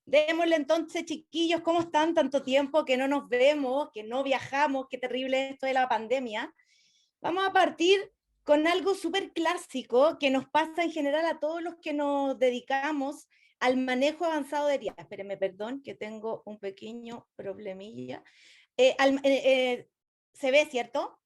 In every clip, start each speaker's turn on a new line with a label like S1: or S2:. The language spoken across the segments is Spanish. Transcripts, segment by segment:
S1: Démosle entonces, chiquillos, ¿cómo están? Tanto tiempo que no nos vemos, que no viajamos, qué terrible esto de la pandemia. Vamos a partir con algo súper clásico que nos pasa en general a todos los que nos dedicamos al manejo avanzado de herida. Espérenme, perdón, que tengo un pequeño problemilla. ¿Se ve, cierto?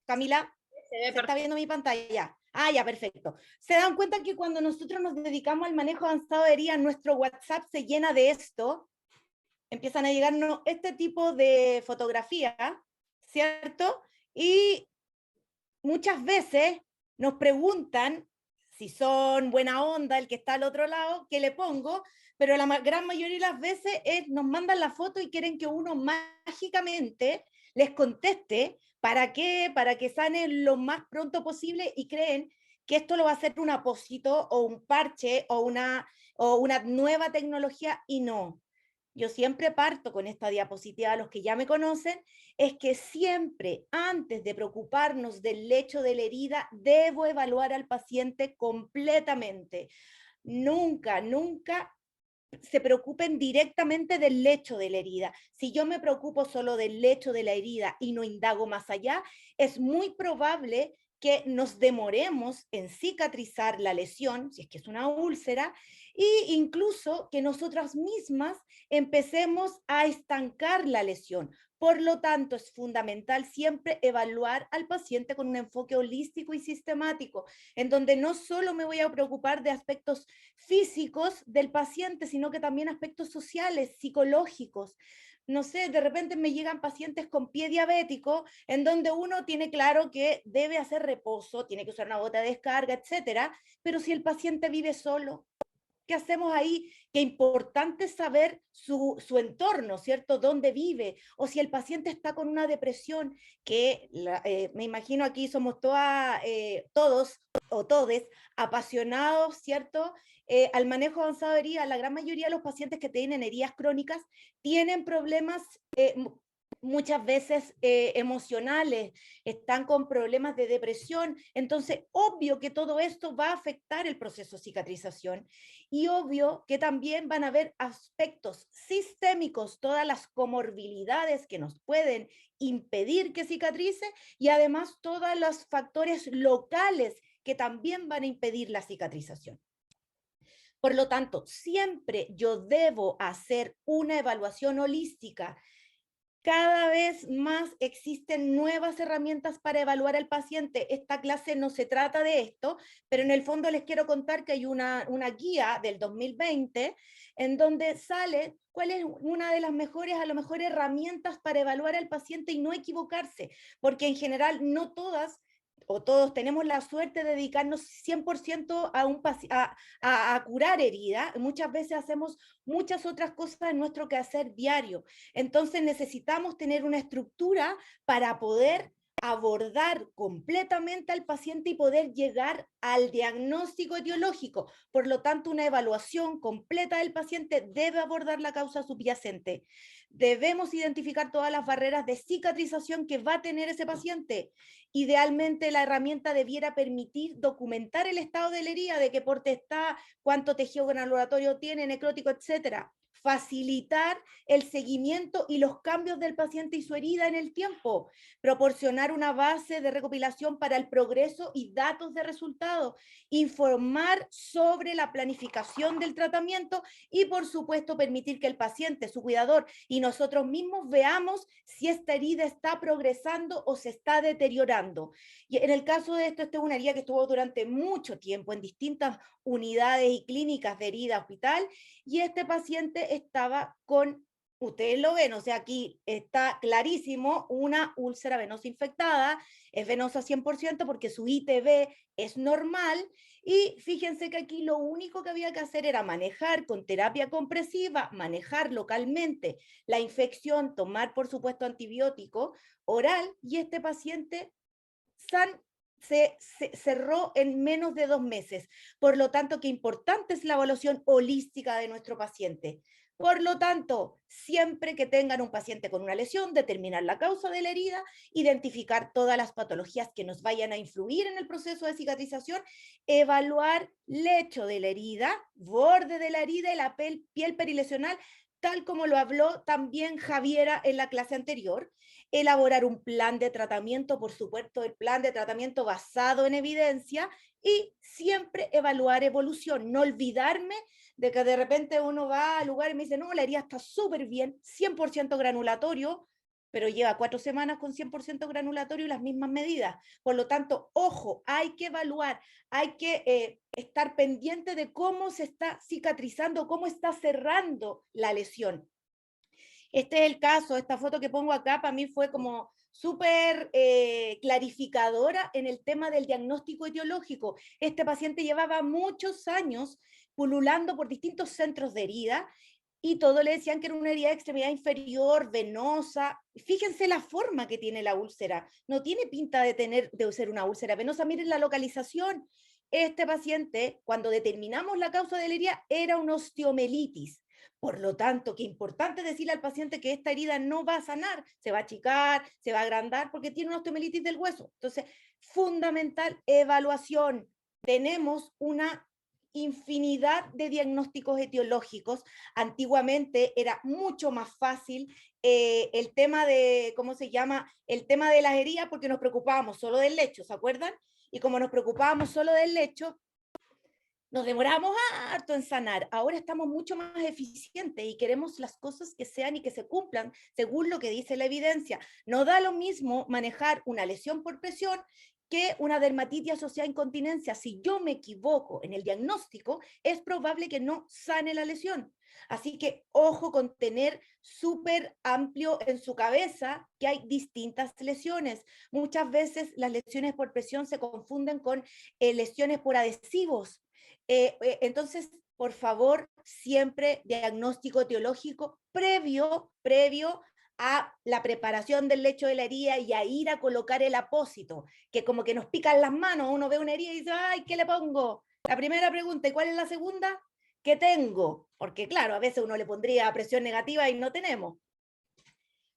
S1: Camila,
S2: Se ve
S1: ¿se está
S2: perfecto.
S1: viendo mi pantalla? Ah, ya, perfecto. ¿Se dan cuenta que cuando nosotros nos dedicamos al manejo avanzado de herida, nuestro WhatsApp se llena de esto? Empiezan a llegarnos este tipo de fotografía, ¿cierto? Y muchas veces nos preguntan si son buena onda el que está al otro lado, ¿qué le pongo? Pero la gran mayoría de las veces nos mandan la foto y quieren que uno mágicamente les conteste. ¿Para qué? Para que sanen lo más pronto posible y creen que esto lo va a hacer un apósito o un parche o una nueva tecnología y no. Yo siempre parto con esta diapositiva, los que ya me conocen, es que siempre antes de preocuparnos del lecho de la herida, debo evaluar al paciente completamente. Nunca, nunca se preocupen directamente del lecho de la herida. Si yo me preocupo solo del lecho de la herida y no indago más allá, es muy probable que nos demoremos en cicatrizar la lesión, si es que es una úlcera, e incluso que nosotras mismas empecemos a estancar la lesión. Por lo tanto, es fundamental siempre evaluar al paciente con un enfoque holístico y sistemático, en donde no solo me voy a preocupar de aspectos físicos del paciente, sino que también aspectos sociales, psicológicos. No sé, de repente me llegan pacientes con pie diabético, en donde uno tiene claro que debe hacer reposo, tiene que usar una bota de descarga, etcétera, pero si el paciente vive solo, ¿qué hacemos ahí? Qué importante saber su entorno, ¿cierto? ¿Dónde vive? O si el paciente está con una depresión, me imagino aquí somos todos o todes apasionados, ¿cierto? Al manejo avanzado de heridas, la gran mayoría de los pacientes que tienen heridas crónicas tienen problemas muchas veces emocionales, están con problemas de depresión, entonces obvio que todo esto va a afectar el proceso de cicatrización y obvio que también van a haber aspectos sistémicos, todas las comorbilidades que nos pueden impedir que cicatrice y además todos los factores locales que también van a impedir la cicatrización. Por lo tanto, siempre yo debo hacer una evaluación holística. Cada vez más existen nuevas herramientas para evaluar al paciente. Esta clase no se trata de esto, pero en el fondo les quiero contar que hay una guía del 2020 en donde sale cuál es una de las mejores, a lo mejor, herramientas para evaluar al paciente y no equivocarse, porque en general no todas o todos tenemos la suerte de dedicarnos 100% a curar heridas. Muchas veces hacemos muchas otras cosas en nuestro quehacer diario. Entonces necesitamos tener una estructura para poder abordar completamente al paciente y poder llegar al diagnóstico etiológico. Por lo tanto, una evaluación completa del paciente debe abordar la causa subyacente. Debemos identificar todas las barreras de cicatrización que va a tener ese paciente. Idealmente, la herramienta debiera permitir documentar el estado de la herida, de qué porte está, cuánto tejido granulatorio tiene, necrótico, etcétera. Facilitar el seguimiento y los cambios del paciente y su herida en el tiempo, proporcionar una base de recopilación para el progreso y datos de resultados, informar sobre la planificación del tratamiento y, por supuesto, permitir que el paciente, su cuidador y nosotros mismos veamos si esta herida está progresando o se está deteriorando. Y en el caso de esto, esta es una herida que estuvo durante mucho tiempo en distintas unidades y clínicas de herida hospital y este paciente estaba con, ustedes lo ven, o sea, aquí está clarísimo, una úlcera venosa infectada, es venosa 100% porque su ITB es normal y fíjense que aquí lo único que había que hacer era manejar con terapia compresiva, manejar localmente la infección, tomar por supuesto antibiótico oral y este paciente se cerró en menos de 2 meses. Por lo tanto, qué importante es la evaluación holística de nuestro paciente. Por lo tanto, siempre que tengan un paciente con una lesión, determinar la causa de la herida, identificar todas las patologías que nos vayan a influir en el proceso de cicatrización, evaluar lecho de la herida, borde de la herida y la piel perilesional, tal como lo habló también Javiera en la clase anterior, elaborar un plan de tratamiento, por supuesto, el plan de tratamiento basado en evidencia y siempre evaluar evolución, no olvidarme de que de repente uno va al lugar y me dice, no, la herida está súper bien, 100% granulatorio, pero lleva 4 semanas con 100% granulatorio y las mismas medidas. Por lo tanto, ojo, hay que evaluar, hay que estar pendiente de cómo se está cicatrizando, cómo está cerrando la lesión. Este es el caso, esta foto que pongo acá para mí fue como súper clarificadora en el tema del diagnóstico etiológico. Este paciente llevaba muchos años pululando por distintos centros de herida y todo le decían que era una herida de extremidad inferior, venosa. Fíjense la forma que tiene la úlcera. No tiene pinta de ser una úlcera venosa. Miren la localización. Este paciente, cuando determinamos la causa de la herida, era una osteomelitis. Por lo tanto, qué importante decirle al paciente que esta herida no va a sanar, se va a achicar, se va a agrandar porque tiene una osteomelitis del hueso. Entonces, fundamental evaluación. Tenemos una infinidad de diagnósticos etiológicos. Antiguamente era mucho más fácil el tema de, ¿cómo se llama? El tema de las heridas porque nos preocupábamos solo del lecho, ¿se acuerdan? Y como nos preocupábamos solo del lecho, nos demoramos harto en sanar. Ahora estamos mucho más eficientes y queremos las cosas que sean y que se cumplan según lo que dice la evidencia. No da lo mismo manejar una lesión por presión que una dermatitis asociada a incontinencia. Si yo me equivoco en el diagnóstico, es probable que no sane la lesión. Así que ojo con tener súper amplio en su cabeza que hay distintas lesiones. Muchas veces las lesiones por presión se confunden con lesiones por adhesivos. Entonces, por favor, siempre diagnóstico etiológico previo a la preparación del lecho de la herida y a ir a colocar el apósito, que como que nos pican las manos, uno ve una herida y dice, ay, ¿qué le pongo? La primera pregunta, ¿y cuál es la segunda? ¿Qué tengo? Porque claro, a veces uno le pondría presión negativa y no tenemos.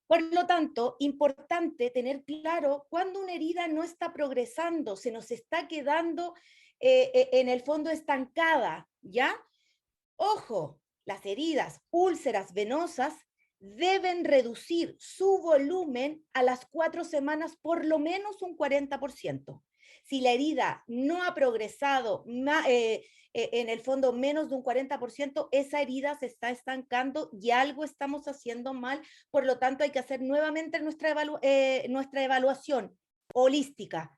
S1: Por lo tanto, importante tener claro cuando una herida no está progresando, se nos está quedando en el fondo estancada, ¿ya? Ojo, las heridas, úlceras venosas deben reducir su volumen a las 4 semanas por lo menos un 40%. Si la herida no ha progresado en el fondo menos de un 40%, esa herida se está estancando y algo estamos haciendo mal, por lo tanto hay que hacer nuevamente nuestra evaluación holística.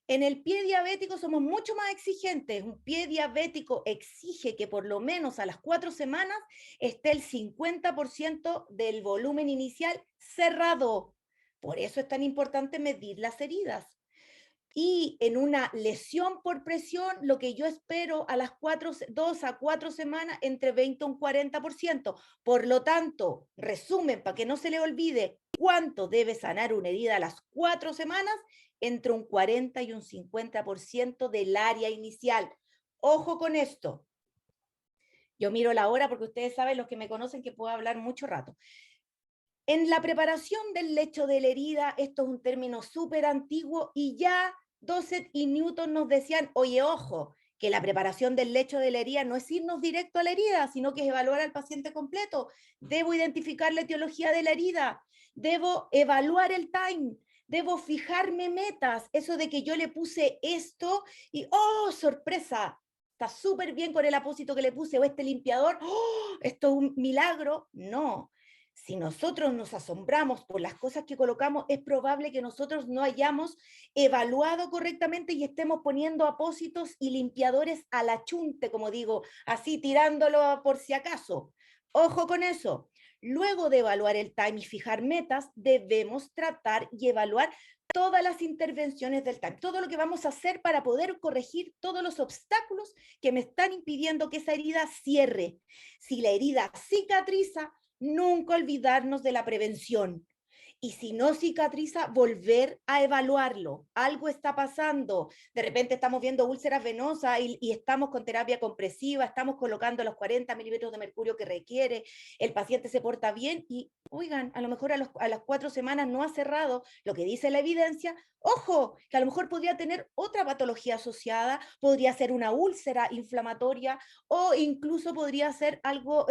S1: En el pie diabético somos mucho más exigentes. Un pie diabético exige que por lo menos a las 4 semanas esté el 50% del volumen inicial cerrado. Por eso es tan importante medir las heridas. Y en una lesión por presión, lo que yo espero a las 2 a 4 semanas, entre 20 y un 40%. Por lo tanto, resumen, para que no se le olvide, ¿cuánto debe sanar una herida a las 4 semanas? Entre un 40 y un 50% del área inicial. Ojo con esto. Yo miro la hora porque ustedes saben, los que me conocen, que puedo hablar mucho rato. En la preparación del lecho de la herida, esto es un término súper antiguo y ya Dosset y Newton nos decían, oye, ojo, que la preparación del lecho de la herida no es irnos directo a la herida, sino que es evaluar al paciente completo. Debo identificar la etiología de la herida, debo evaluar el time, debo fijarme metas, eso de que yo le puse esto y, oh, sorpresa, está súper bien con el apósito que le puse, o este limpiador, oh, esto es un milagro. No, si nosotros nos asombramos por las cosas que colocamos, es probable que nosotros no hayamos evaluado correctamente y estemos poniendo apósitos y limpiadores a la chunte, como digo, así tirándolo por si acaso. Ojo con eso. Luego de evaluar el time y fijar metas, debemos tratar y evaluar todas las intervenciones del time, todo lo que vamos a hacer para poder corregir todos los obstáculos que me están impidiendo que esa herida cierre. Si la herida cicatriza, nunca olvidarnos de la prevención. Y si no cicatriza, volver a evaluarlo. Algo está pasando. De repente estamos viendo úlceras venosas y estamos con terapia compresiva, estamos colocando los 40 milímetros de mercurio que requiere, el paciente se porta bien y, oigan, a lo mejor a las 4 semanas no ha cerrado lo que dice la evidencia. Ojo, que a lo mejor podría tener otra patología asociada, podría ser una úlcera inflamatoria o incluso podría ser algo,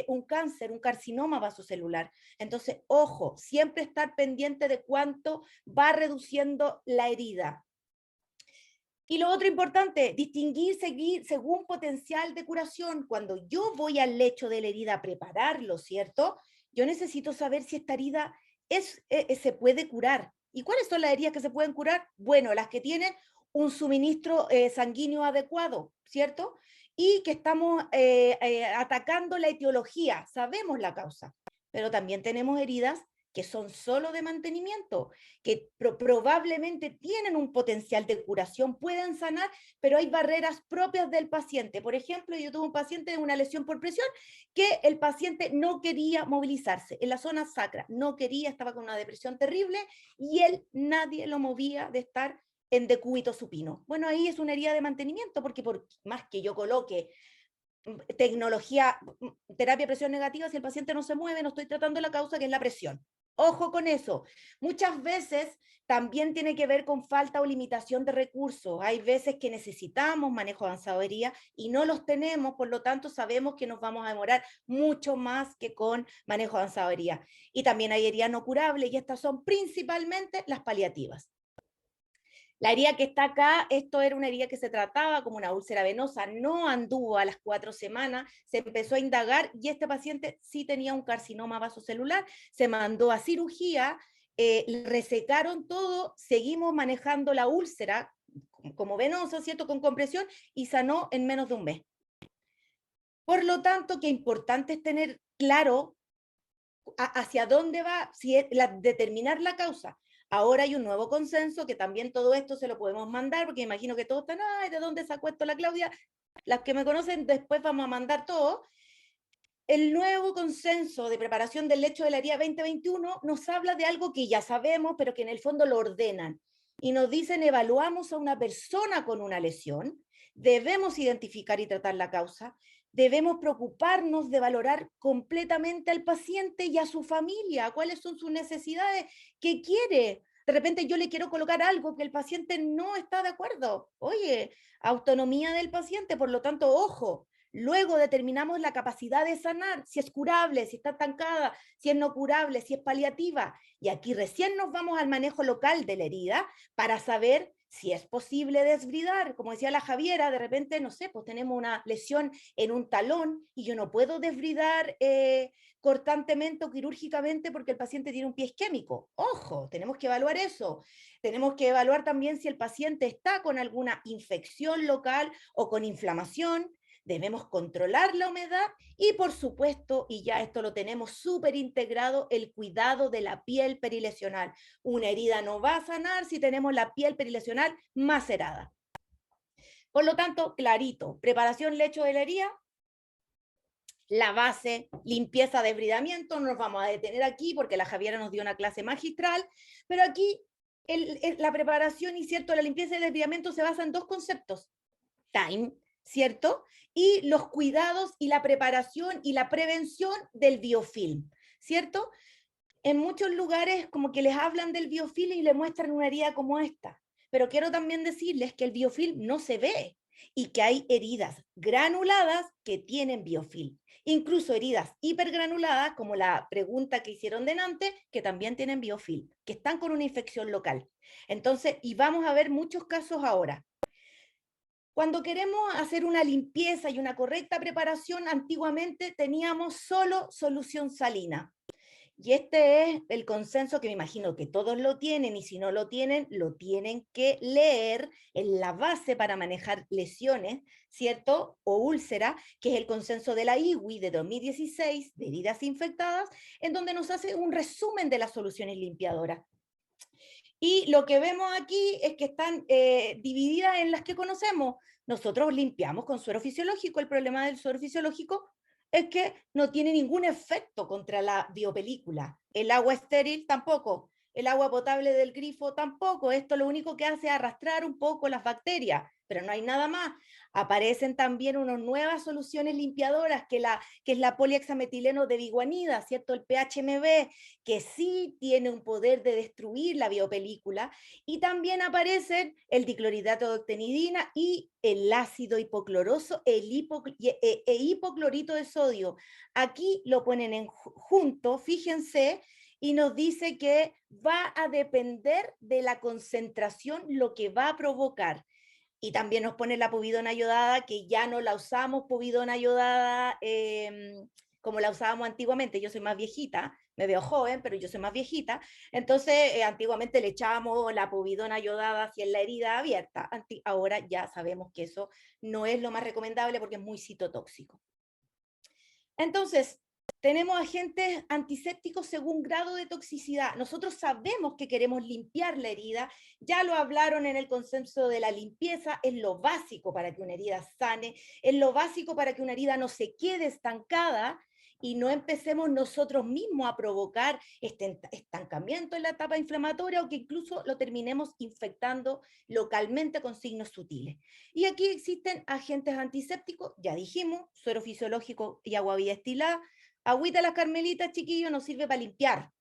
S1: un cáncer, un carcinoma vasocelular. Entonces, ojo, siempre estar pendiente de cuánto va reduciendo la herida. Y lo otro importante, distinguir según potencial de curación. Cuando yo voy al lecho de la herida a prepararlo, ¿cierto? Yo necesito saber si esta herida se puede curar. ¿Y cuáles son las heridas que se pueden curar? Bueno, las que tienen un suministro sanguíneo adecuado, ¿cierto? Y que estamos atacando la etiología, sabemos la causa. Pero también tenemos heridas que son solo de mantenimiento, que probablemente tienen un potencial de curación, pueden sanar, pero hay barreras propias del paciente. Por ejemplo, yo tuve un paciente de una lesión por presión que el paciente no quería movilizarse en la zona sacra, no quería, estaba con una depresión terrible y él, nadie lo movía de estar en decúbito supino. Bueno, ahí es una herida de mantenimiento, porque por más que yo coloque tecnología, terapia de presión negativa, si el paciente no se mueve, no estoy tratando la causa, que es la presión. Ojo con eso. Muchas veces también tiene que ver con falta o limitación de recursos. Hay veces que necesitamos manejo avanzado de herida y no los tenemos, por lo tanto sabemos que nos vamos a demorar mucho más que con manejo avanzado de herida. Y también hay heridas no curables y estas son principalmente las paliativas. La herida que está acá, esto era una herida que se trataba como una úlcera venosa, no anduvo a las 4 semanas, se empezó a indagar y este paciente sí tenía un carcinoma vasocelular, se mandó a cirugía, resecaron todo, seguimos manejando la úlcera como venosa, ¿cierto?, con compresión y sanó en menos de un mes. Por lo tanto, qué importante es tener claro hacia dónde va, si es determinar la causa. Ahora hay un nuevo consenso, que también todo esto se lo podemos mandar, porque imagino que todos están, ay, ¿de dónde sacó esto la Claudia? Las que me conocen, después vamos a mandar todo. El nuevo consenso de preparación del lecho de la herida 2021 nos habla de algo que ya sabemos, pero que en el fondo lo ordenan. Y nos dicen, evaluamos a una persona con una lesión, debemos identificar y tratar la causa, debemos preocuparnos de valorar completamente al paciente y a su familia, cuáles son sus necesidades, qué quiere. De repente yo le quiero colocar algo que el paciente no está de acuerdo. Oye, autonomía del paciente, por lo tanto, ojo, luego determinamos la capacidad de sanar, si es curable, si está estancada, si es no curable, si es paliativa. Y aquí recién nos vamos al manejo local de la herida para saber si es posible desbridar. Como decía la Javiera, de repente, no sé, pues tenemos una lesión en un talón y yo no puedo desbridar cortantemente o quirúrgicamente porque el paciente tiene un pie isquémico. Ojo, tenemos que evaluar eso. Tenemos que evaluar también si el paciente está con alguna infección local o con inflamación. Debemos controlar la humedad y, por supuesto, y ya esto lo tenemos súper integrado, el cuidado de la piel perilesional. Una herida no va a sanar si tenemos la piel perilesional macerada. Por lo tanto, clarito, preparación lecho de la herida, la base, limpieza, desbridamiento, no nos vamos a detener aquí porque la Javiera nos dio una clase magistral, pero aquí la preparación y cierto, la limpieza y el desbridamiento se basa en dos conceptos. Time, ¿cierto? Y los cuidados y la preparación y la prevención del biofilm, ¿cierto? En muchos lugares como que les hablan del biofilm y le muestran una herida como esta, pero quiero también decirles que el biofilm no se ve y que hay heridas granuladas que tienen biofilm, incluso heridas hipergranuladas, como la pregunta que hicieron delante, que también tienen biofilm, que están con una infección local. Entonces, y vamos a ver muchos casos ahora. Cuando queremos hacer una limpieza y una correcta preparación, antiguamente teníamos solo solución salina. Y este es el consenso que me imagino que todos lo tienen, y si no lo tienen que leer en la base para manejar lesiones, ¿cierto? O úlcera, que es el consenso de la IWI de 2016, de heridas infectadas, en donde nos hace un resumen de las soluciones limpiadoras. Y lo que vemos aquí es que están divididas en las que conocemos. Nosotros limpiamos con suero fisiológico. El problema del suero fisiológico, es que no tiene ningún efecto contra la biopelícula. El agua estéril tampoco, el agua potable del grifo tampoco. Esto lo único que hace es arrastrar un poco las bacterias, pero no hay nada más. Aparecen también unas nuevas soluciones limpiadoras, que es la polihexametileno de biguanida, ¿cierto? El PHMB, que sí tiene un poder de destruir la biopelícula, y también aparecen el diclorhidrato de octenidina y el ácido hipocloroso hipoclorito de sodio. Aquí lo ponen junto, fíjense, y nos dice que va a depender de la concentración lo que va a provocar. Y también nos pone la povidona iodada, que ya no la usamos povidona iodada como la usábamos antiguamente. Yo soy más viejita, me veo joven, pero yo soy más viejita. Entonces, antiguamente le echábamos la povidona iodada hacia la herida abierta. Ahora ya sabemos que eso no es lo más recomendable porque es muy citotóxico. Entonces, tenemos agentes antisépticos según grado de toxicidad. Nosotros sabemos que queremos limpiar la herida, ya lo hablaron en el consenso de la limpieza, es lo básico para que una herida sane, es lo básico para que una herida no se quede estancada y no empecemos nosotros mismos a provocar este estancamiento en la etapa inflamatoria o que incluso lo terminemos infectando localmente con signos sutiles. Y aquí existen agentes antisépticos, ya dijimos, suero fisiológico y agua vía destilada. Agüita las carmelitas, chiquillos, nos sirve para limpiar,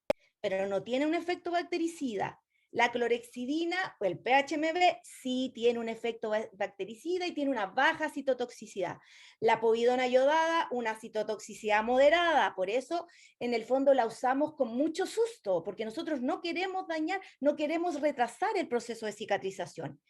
S1: pero no tiene un efecto bactericida. La clorexidina o el PHMB sí tiene un efecto bactericida y tiene una baja citotoxicidad. La povidona iodada, una citotoxicidad moderada, por eso en el fondo la usamos con mucho susto, porque nosotros no queremos dañar, no queremos retrasar el proceso de cicatrización.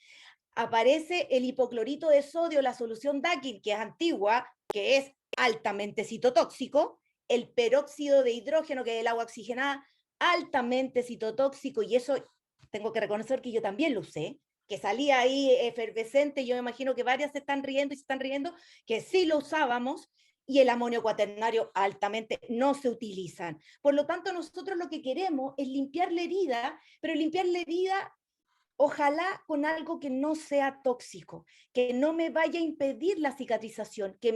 S1: Aparece el hipoclorito de sodio, la solución Dakin, que es antigua, que es altamente citotóxico, el peróxido de hidrógeno, que es el agua oxigenada, altamente citotóxico, y eso tengo que reconocer que yo también lo usé, que salía ahí efervescente, yo me imagino que varias se están riendo y se están riendo, que sí lo usábamos, y el amonio cuaternario altamente no se utilizan. Por lo tanto, nosotros lo que queremos es limpiar la herida, pero limpiar la herida ojalá con algo que no sea tóxico, que no me vaya a impedir la cicatrización, que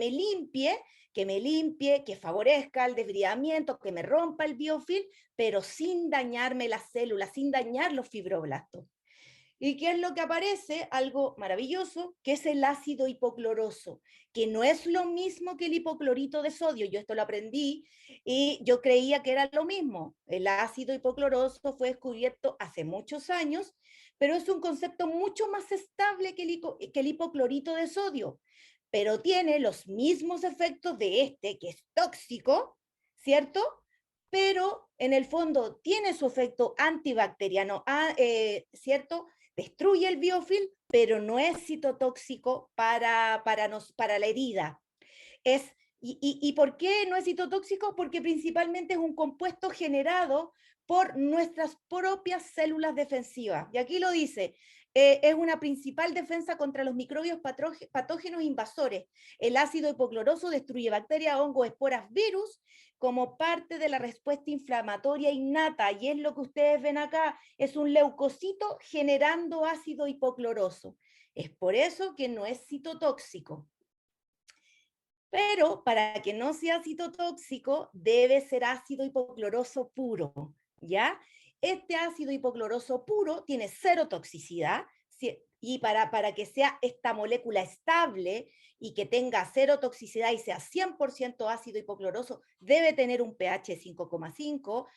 S1: favorezca el desbridamiento, que me rompa el biofilm, pero sin dañarme las células, sin dañar los fibroblastos. ¿Y qué es lo que aparece? Algo maravilloso, que es el ácido hipocloroso, que no es lo mismo que el hipoclorito de sodio. Yo esto lo aprendí y yo creía que era lo mismo. El ácido hipocloroso fue descubierto hace muchos años, pero es un concepto mucho más estable que el hipoclorito de sodio, pero tiene los mismos efectos de este, que es tóxico, ¿cierto? Pero en el fondo tiene su efecto antibacteriano, ¿cierto? Destruye el biofilm, pero no es citotóxico para la herida. ¿Y por qué no es citotóxico? Porque principalmente es un compuesto generado por nuestras propias células defensivas. Y aquí lo dice, es una principal defensa contra los microbios patógenos invasores. El ácido hipocloroso destruye bacterias, hongos, esporas, virus, como parte de la respuesta inflamatoria innata. Y es lo que ustedes ven acá, es un leucocito generando ácido hipocloroso. Es por eso que no es citotóxico. Pero para que no sea citotóxico, debe ser ácido hipocloroso puro, ¿ya? Este ácido hipocloroso puro tiene cero toxicidad, y para que sea esta molécula estable y que tenga cero toxicidad y sea 100% ácido hipocloroso, debe tener un pH 5,5,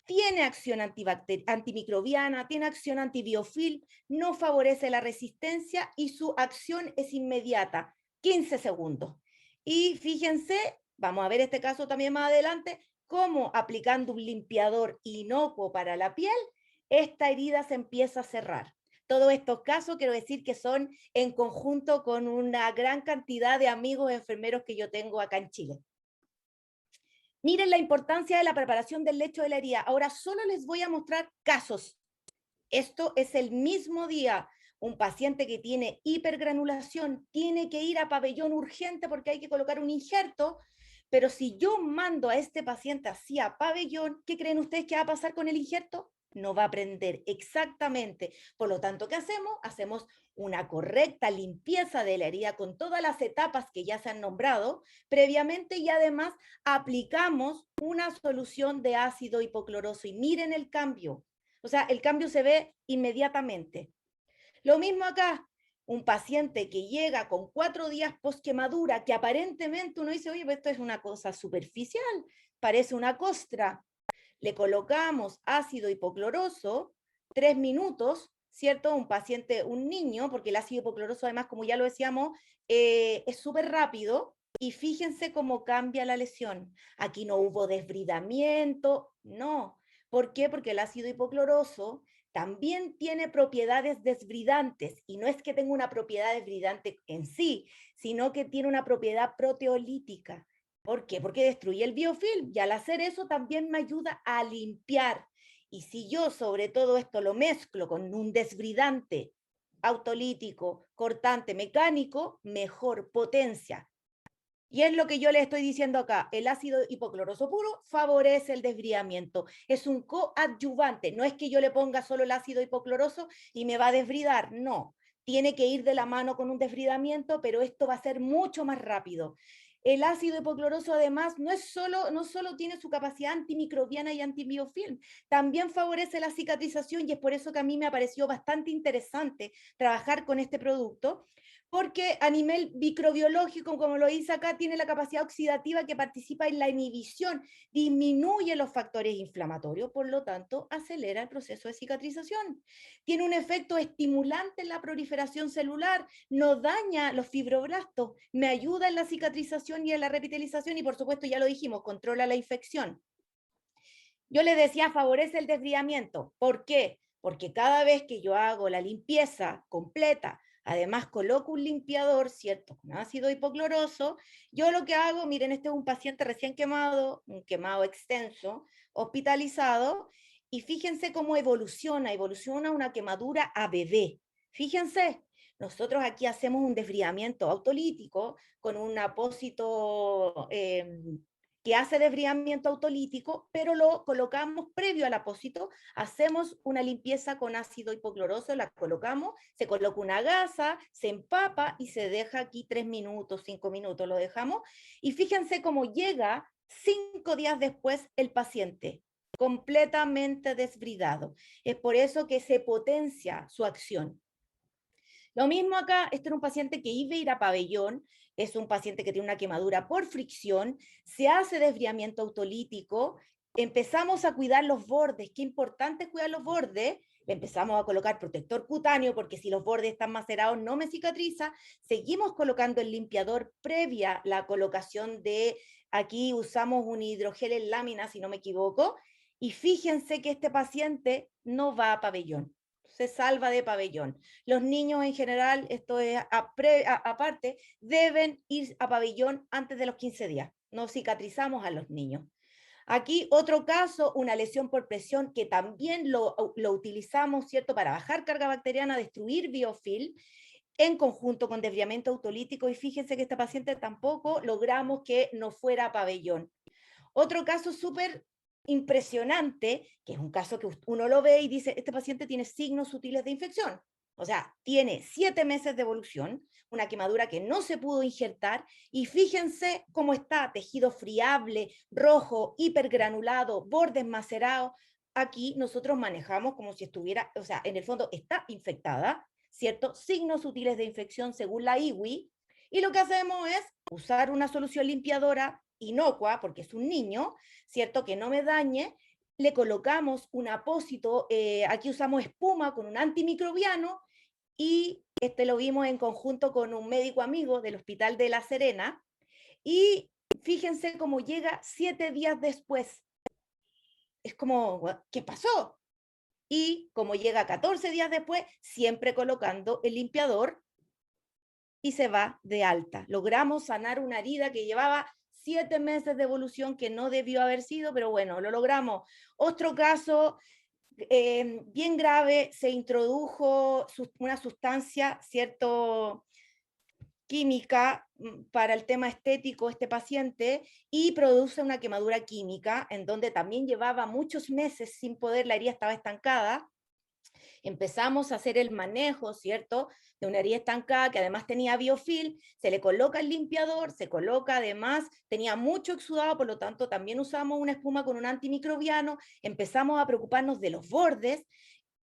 S1: tiene acción antimicrobiana, tiene acción antibiofil, no favorece la resistencia y su acción es inmediata, 15 segundos. Y fíjense, vamos a ver este caso también más adelante, cómo aplicando un limpiador inocuo para la piel, esta herida se empieza a cerrar. Todos estos casos quiero decir que son en conjunto con una gran cantidad de amigos enfermeros que yo tengo acá en Chile. Miren la importancia de la preparación del lecho de la herida. Ahora solo les voy a mostrar casos. Esto es el mismo día. Un paciente que tiene hipergranulación tiene que ir a pabellón urgente porque hay que colocar un injerto, pero si yo mando a este paciente así a pabellón, ¿qué creen ustedes que va a pasar con el injerto? No va a aprender exactamente. Por lo tanto, ¿qué hacemos? Hacemos una correcta limpieza de la herida con todas las etapas que ya se han nombrado previamente y además aplicamos una solución de ácido hipocloroso y miren el cambio. O sea, el cambio se ve inmediatamente. Lo mismo acá, un paciente que llega con 4 días post quemadura, que aparentemente uno dice, oye, pues esto es una cosa superficial, parece una costra. Le colocamos ácido hipocloroso, 3 minutos, ¿cierto? Un paciente, un niño, porque el ácido hipocloroso además, como ya lo decíamos, es súper rápido, y fíjense cómo cambia la lesión. Aquí no hubo desbridamiento, no. ¿Por qué? Porque el ácido hipocloroso también tiene propiedades desbridantes, y no es que tenga una propiedad desbridante en sí, sino que tiene una propiedad proteolítica. ¿Por qué? Porque destruye el biofilm, y al hacer eso también me ayuda a limpiar. Y si yo sobre todo esto lo mezclo con un desbridante autolítico, cortante, mecánico, mejor potencia. Y es lo que yo le estoy diciendo acá, el ácido hipocloroso puro favorece el desbridamiento, es un coadyuvante, no es que yo le ponga solo el ácido hipocloroso y me va a desbridar, no, tiene que ir de la mano con un desbridamiento, pero esto va a ser mucho más rápido. El ácido hipocloroso además no solo tiene su capacidad antimicrobiana y antibiofilm, también favorece la cicatrización, y es por eso que a mí me pareció bastante interesante trabajar con este producto, porque a nivel microbiológico, como lo dice acá, tiene la capacidad oxidativa que participa en la inhibición, disminuye los factores inflamatorios, por lo tanto, acelera el proceso de cicatrización. Tiene un efecto estimulante en la proliferación celular, no daña los fibroblastos, me ayuda en la cicatrización y en la revitalización, y por supuesto, ya lo dijimos, controla la infección. Yo les decía, favorece el desbridamiento. ¿Por qué? Porque cada vez que yo hago la limpieza completa, además coloco un limpiador, ¿cierto? Con ácido hipocloroso, yo lo que hago, miren, este es un paciente recién quemado, un quemado extenso, hospitalizado, y fíjense cómo evoluciona una quemadura a bebé. Fíjense, nosotros aquí hacemos un desbridamiento autolítico con un apósito que hace desbridamiento autolítico, pero lo colocamos previo al apósito, hacemos una limpieza con ácido hipocloroso, la colocamos, se coloca una gasa, se empapa y se deja aquí 3 minutos, 5 minutos, lo dejamos, y fíjense cómo llega 5 días después el paciente, completamente desbridado. Es por eso que se potencia su acción. Lo mismo acá, este era un paciente que iba a ir a pabellón, es un paciente que tiene una quemadura por fricción, se hace desbridamiento autolítico, empezamos a cuidar los bordes, qué importante es cuidar los bordes, le empezamos a colocar protector cutáneo, porque si los bordes están macerados no me cicatriza, seguimos colocando el limpiador previa la colocación de, aquí usamos un hidrogel en lámina, si no me equivoco, y fíjense que este paciente no va a pabellón, se salva de pabellón. Los niños en general, esto es aparte, deben ir a pabellón antes de los 15 días. No cicatrizamos a los niños. Aquí otro caso, una lesión por presión que también lo utilizamos, ¿cierto? Para bajar carga bacteriana, destruir biofilm, en conjunto con desviamiento autolítico, y fíjense que esta paciente tampoco logramos que no fuera a pabellón. Otro caso súper impresionante, que es un caso que uno lo ve y dice, este paciente tiene signos sutiles de infección. O sea, tiene 7 meses de evolución, una quemadura que no se pudo injertar, y fíjense cómo está, tejido friable, rojo, hipergranulado, bordes macerados. Aquí nosotros manejamos como si estuviera, o sea, en el fondo está infectada, ¿cierto? Signos sutiles de infección según la IWI, y lo que hacemos es usar una solución limpiadora inocua, porque es un niño, ¿cierto? Que no me dañe, le colocamos un apósito, aquí usamos espuma con un antimicrobiano, y este lo vimos en conjunto con un médico amigo del Hospital de La Serena, y fíjense cómo llega 7 días después. Es como, ¿qué pasó? Y como llega 14 días después, siempre colocando el limpiador, y se va de alta. Logramos sanar una herida que llevaba 7 meses de evolución, que no debió haber sido, pero bueno, lo logramos. Otro caso bien grave, se introdujo una sustancia, ¿cierto?, química para el tema estético este paciente, y produce una quemadura química en donde también llevaba muchos meses sin poder, la herida estaba estancada. Empezamos a hacer el manejo, ¿cierto?, de una herida estancada que además tenía biofilm, se le coloca el limpiador, se coloca además, tenía mucho exudado, por lo tanto también usamos una espuma con un antimicrobiano, empezamos a preocuparnos de los bordes,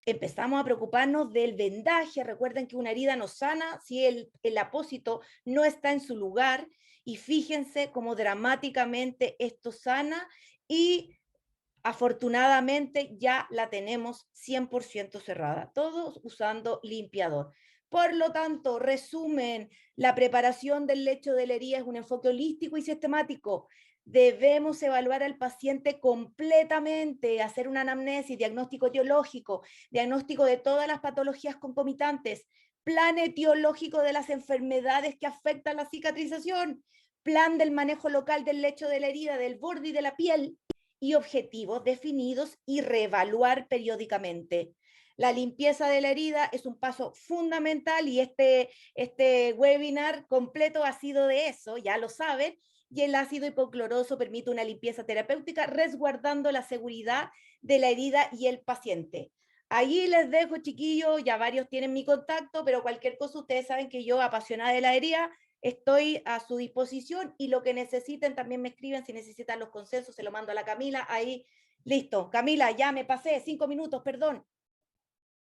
S1: empezamos a preocuparnos del vendaje. Recuerden que una herida no sana si el apósito no está en su lugar, y fíjense cómo dramáticamente esto sana, y afortunadamente ya la tenemos 100% cerrada, todos usando limpiador. Por lo tanto, resumen, la preparación del lecho de la herida es un enfoque holístico y sistemático. Debemos evaluar al paciente completamente, hacer una anamnesis, diagnóstico etiológico, diagnóstico de todas las patologías concomitantes, plan etiológico de las enfermedades que afectan la cicatrización, plan del manejo local del lecho de la herida, del borde y de la piel, y objetivos definidos, y reevaluar periódicamente. La limpieza de la herida es un paso fundamental, y este webinar completo ha sido de eso, ya lo saben, y el ácido hipocloroso permite una limpieza terapéutica resguardando la seguridad de la herida y el paciente. Ahí les dejo, chiquillos, ya varios tienen mi contacto, pero cualquier cosa ustedes saben que yo, apasionada de la herida, estoy a su disposición, y lo que necesiten también me escriben. Si necesitan los consensos, se lo mando a la Camila. Ahí, listo. Camila, ya me pasé 5 minutos, perdón.